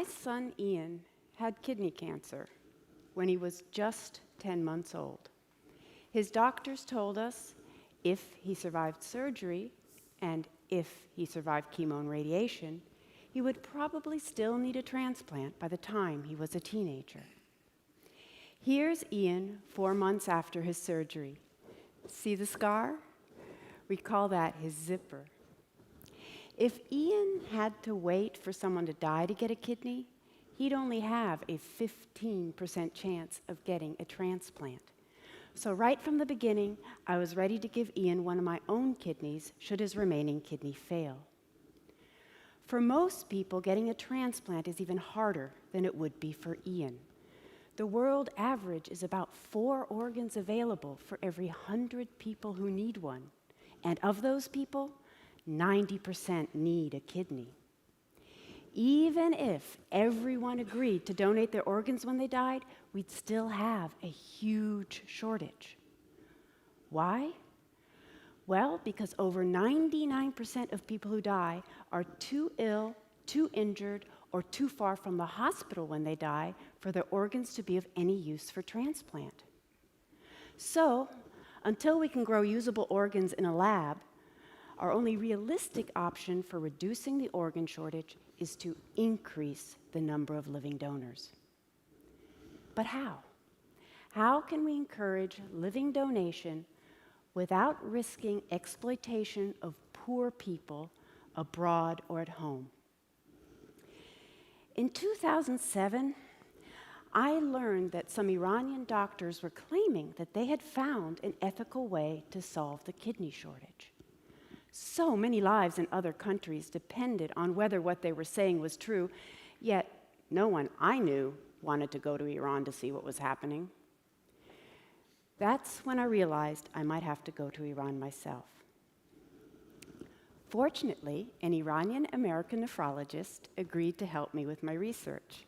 My son Ian had kidney cancer when he was just 10 months old. His doctors told us if he survived surgery and if he survived chemo and radiation, he would probably still need a transplant by the time he was a teenager. Here's Ian 4 months after his surgery. See the scar? We call that his zipper. If Ian had to wait for someone to die to get a kidney, he'd only have a 15% chance of getting a transplant. So right from the beginning, I was ready to give Ian one of my own kidneys should his remaining kidney fail. For most people, getting a transplant is even harder than it would be for Ian. The world average is about 4 organs available for every 100 people who need one. And of those people, 90% need a kidney. Even if everyone agreed to donate their organs when they died, we'd still have a huge shortage. Why? Well, because over 99% of people who die are too ill, too injured, or too far from the hospital when they die for their organs to be of any use for transplant. So, until we can grow usable organs in a lab, our only realistic option for reducing the organ shortage is to increase the number of living donors. But how? How can we encourage living donation without risking exploitation of poor people abroad or at home? In 2007, I learned that some Iranian doctors were claiming that they had found an ethical way to solve the kidney shortage. So many lives in other countries depended on whether what they were saying was true, yet no one I knew wanted to go to Iran to see what was happening. That's when I realized I might have to go to Iran myself. Fortunately, an Iranian-American nephrologist agreed to help me with my research.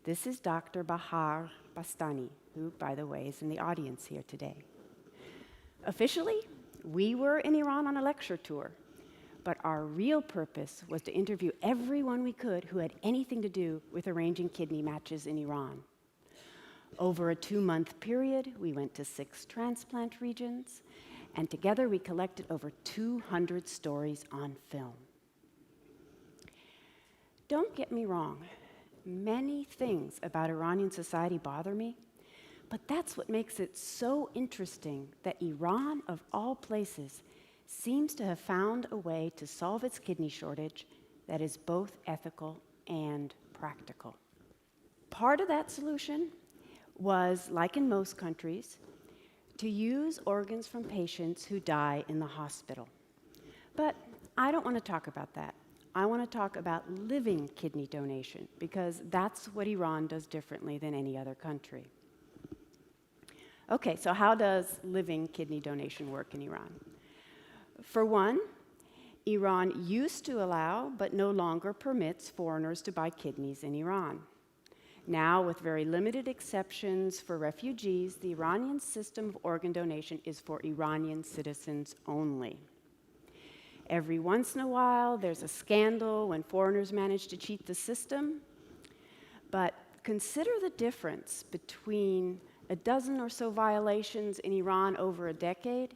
This is Dr. Bahar Bastani, who, by the way, is in the audience here today. Officially, we were in Iran on a lecture tour, but our real purpose was to interview everyone we could who had anything to do with arranging kidney matches in Iran. Over a 2-month period, we went to 6 transplant regions, and together we collected over 200 stories on film. Don't get me wrong, many things about Iranian society bother me, but that's what makes it so interesting that Iran, of all places, seems to have found a way to solve its kidney shortage that is both ethical and practical. Part of that solution was, like in most countries, to use organs from patients who die in the hospital. But I don't want to talk about that. I want to talk about living kidney donation, because that's what Iran does differently than any other country. Okay, so how does living kidney donation work in Iran? For one, Iran used to allow, but no longer permits, foreigners to buy kidneys in Iran. Now, with very limited exceptions for refugees, the Iranian system of organ donation is for Iranian citizens only. Every once in a while, there's a scandal when foreigners manage to cheat the system, but consider the difference between a dozen or so violations in Iran over a decade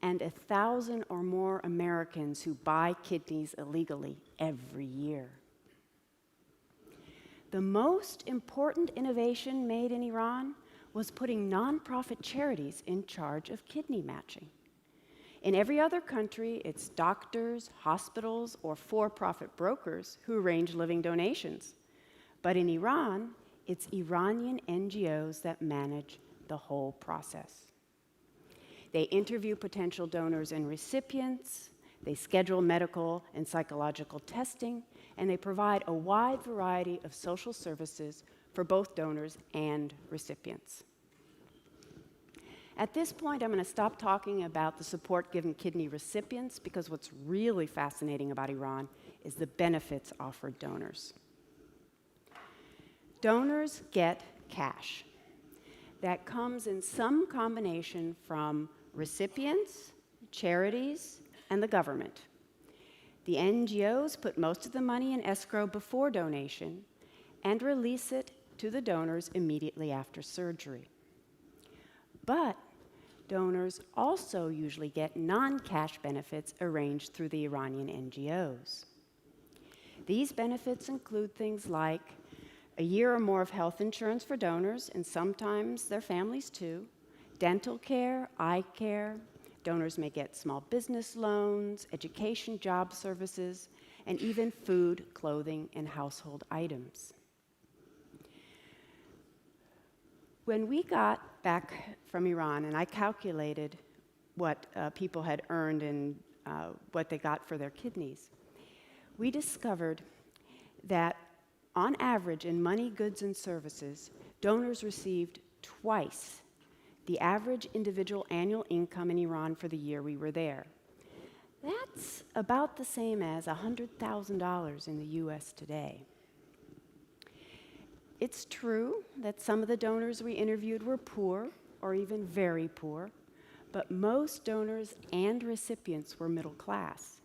and 1,000 or more Americans who buy kidneys illegally every year. The most important innovation made in Iran was putting nonprofit charities in charge of kidney matching. In every other country, it's doctors, hospitals, or for-profit brokers who arrange living donations. But in Iran, it's Iranian NGOs that manage the whole process. They interview potential donors and recipients, they schedule medical and psychological testing, and they provide a wide variety of social services for both donors and recipients. At this point, I'm going to stop talking about the support given kidney recipients, because what's really fascinating about Iran is the benefits offered donors. Donors get cash that comes in some combination from recipients, charities, and the government. The NGOs put most of the money in escrow before donation, and release it to the donors immediately after surgery. But donors also usually get non-cash benefits arranged through the Iranian NGOs. These benefits include things like a year or more of health insurance for donors, and sometimes their families too, dental care, eye care. Donors may get small business loans, education, job services, and even food, clothing, and household items. When we got back from Iran, and I calculated what people had earned and what they got for their kidneys, we discovered that on average in money, goods, and services, donors received twice the average individual annual income in Iran for the year we were there. That's about the same as $100,000 in the US today. It's true that some of the donors we interviewed were poor, or even very poor, but most donors and recipients were middle class.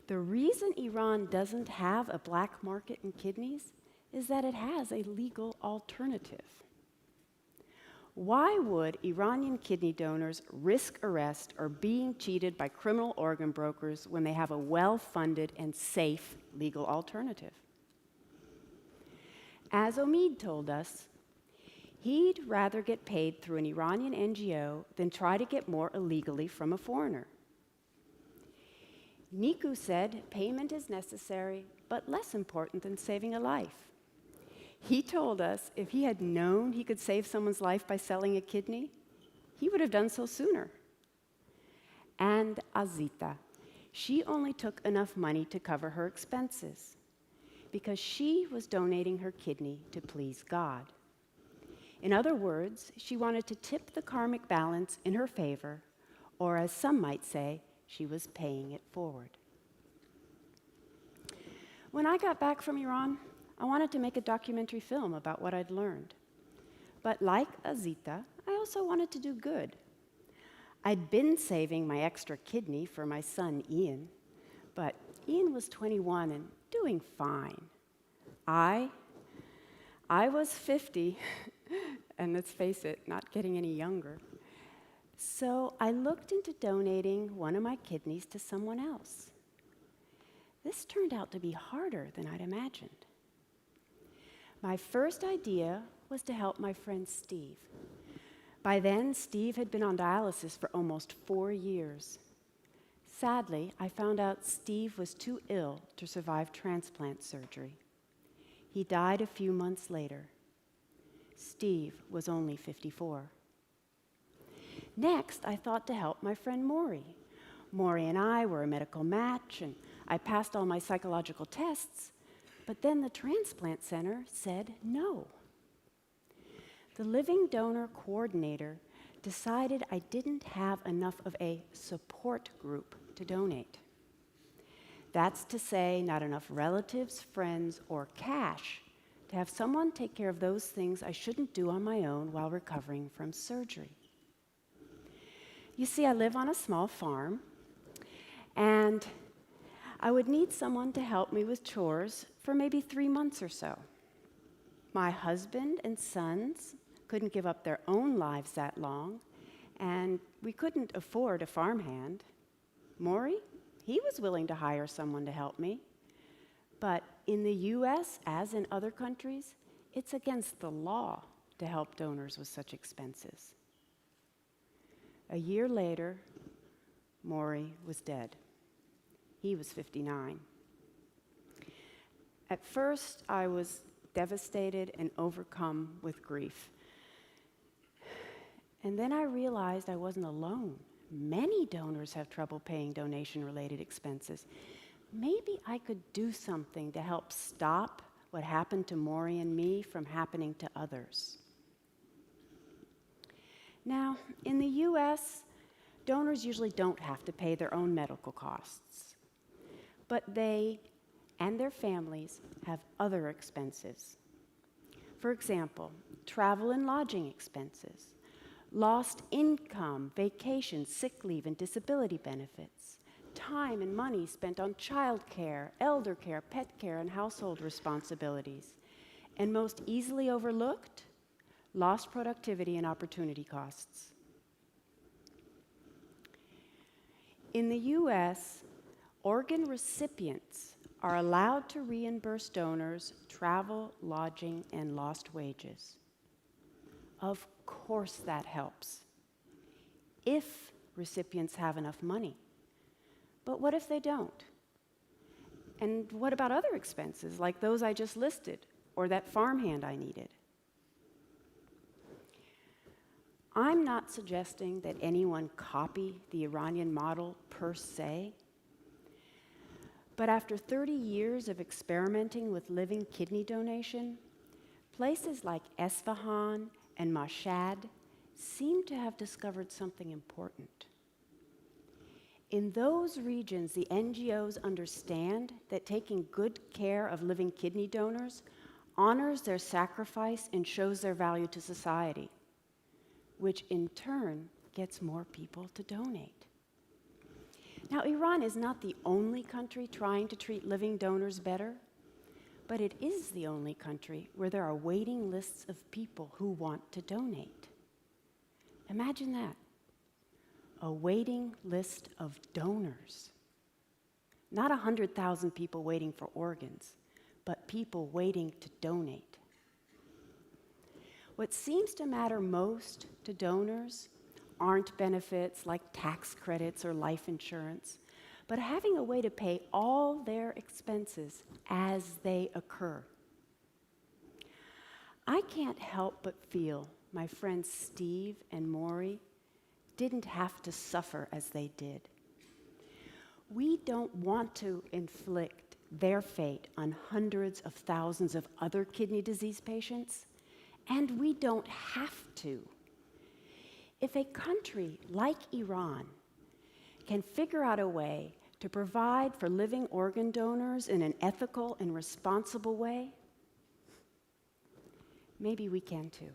The reason Iran doesn't have a black market in kidneys is that it has a legal alternative. Why would Iranian kidney donors risk arrest or being cheated by criminal organ brokers when they have a well-funded and safe legal alternative? As Omid told us, he'd rather get paid through an Iranian NGO than try to get more illegally from a foreigner. Niku said payment is necessary, but less important than saving a life. He told us if he had known he could save someone's life by selling a kidney, he would have done so sooner. And Azita, she only took enough money to cover her expenses because she was donating her kidney to please God. In other words, she wanted to tip the karmic balance in her favor, or as some might say, she was paying it forward. When I got back from Iran, I wanted to make a documentary film about what I'd learned. But like Azita, I also wanted to do good. I'd been saving my extra kidney for my son, Ian, but Ian was 21 and doing fine. I was 50, and let's face it, not getting any younger. So I looked into donating one of my kidneys to someone else. This turned out to be harder than I'd imagined. My first idea was to help my friend Steve. By then, Steve had been on dialysis for almost 4 years. Sadly, I found out Steve was too ill to survive transplant surgery. He died a few months later. Steve was only 54. Next, I thought to help my friend Maury. Maury and I were a medical match, and I passed all my psychological tests, but then the transplant center said no. The living donor coordinator decided I didn't have enough of a support group to donate. That's to say, not enough relatives, friends, or cash to have someone take care of those things I shouldn't do on my own while recovering from surgery. You see, I live on a small farm, and I would need someone to help me with chores for maybe 3 months or so. My husband and sons couldn't give up their own lives that long, and we couldn't afford a farmhand. Maury, he was willing to hire someone to help me. But in the US, as in other countries, it's against the law to help donors with such expenses. A year later, Maury was dead. He was 59. At first, I was devastated and overcome with grief. And then I realized I wasn't alone. Many donors have trouble paying donation-related expenses. Maybe I could do something to help stop what happened to Maury and me from happening to others. Now, in the US, donors usually don't have to pay their own medical costs, but they and their families have other expenses. For example, travel and lodging expenses, lost income, vacation, sick leave, and disability benefits, time and money spent on child care, elder care, pet care, and household responsibilities, and most easily overlooked, lost productivity and opportunity costs. In the US, organ recipients are allowed to reimburse donors travel, lodging, and lost wages. Of course that helps, if recipients have enough money. But what if they don't? And what about other expenses, like those I just listed, or that farmhand I needed? I'm not suggesting that anyone copy the Iranian model per se, but after 30 years of experimenting with living kidney donation, places like Esfahan and Mashhad seem to have discovered something important. In those regions, the NGOs understand that taking good care of living kidney donors honors their sacrifice and shows their value to society, which in turn gets more people to donate. Now, Iran is not the only country trying to treat living donors better, but it is the only country where there are waiting lists of people who want to donate. Imagine that. A waiting list of donors. Not 100,000 people waiting for organs, but people waiting to donate. What seems to matter most to donors aren't benefits like tax credits or life insurance, but having a way to pay all their expenses as they occur. I can't help but feel my friends Steve and Maury didn't have to suffer as they did. We don't want to inflict their fate on hundreds of thousands of other kidney disease patients, and we don't have to. If a country like Iran can figure out a way to provide for living organ donors in an ethical and responsible way, maybe we can too.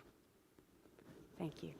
Thank you.